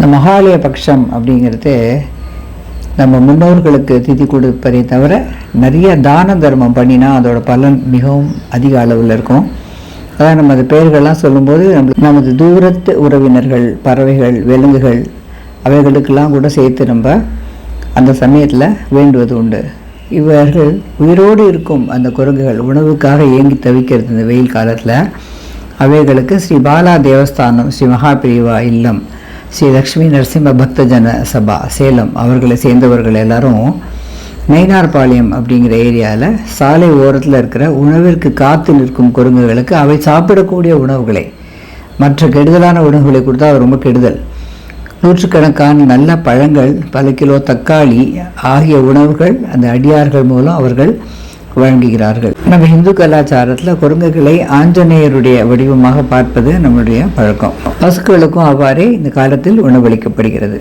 இந்த மகாலய பட்சம் அப்படிங்கிறது நம்ம முன்னோர்களுக்கு திதி கொடுப்பதை தவிர நிறைய தான தர்மம் பண்ணினா அதோட பலன் மிகவும் அதிக அளவில் இருக்கும். அதான் நம்ம அந்த பெயர்கள்லாம் சொல்லும்போது நமது தூரத்து உறவினர்கள், பறவைகள், விலங்குகள் அவைகளுக்கெல்லாம் கூட சேர்த்து நம்ம அந்த சமயத்தில் வேண்டுவது உண்டு. இவர்கள் உயிரோடு இருக்கும் அந்த குரங்குகள் உணவுக்காக ஏங்கி தவிக்கிறது இந்த வெயில் காலத்தில். அவைகளுக்கு ஸ்ரீ பாலா தேவஸ்தானம், ஸ்ரீ மகாபிரிவா இல்லம், ஸ்ரீ லக்ஷ்மி நரசிம்ம பக்தஜன சபா சேலம் அவர்களை சேர்ந்தவர்கள் எல்லாரும் நயினார்பாளையம் அப்படிங்கிற ஏரியாவில் சாலை ஓரத்தில் இருக்கிற உணவிற்கு காத்து நிற்கும் குரங்குகளுக்கு அவை சாப்பிடக்கூடிய உணவுகளை, மற்ற கெடுதலான உணவுகளை கொடுத்தா அது ரொம்ப கெடுதல். நூற்றுக்கணக்கான நல்ல பழங்கள், பல கிலோ தக்காளி ஆகிய உணவுகள் அந்த அடியார்கள் மூலம் அவர்கள் வழங்குகிறார்கள். நம்ம இந்து கலாச்சாரத்தில் குரங்குகளை ஆஞ்சநேயருடைய வடிவமாக பார்ப்பது நம்முடைய பழக்கம். பசுக்களுக்கும் அவ்வாறே இந்த காலத்தில் உணவளிக்கப்படுகிறது.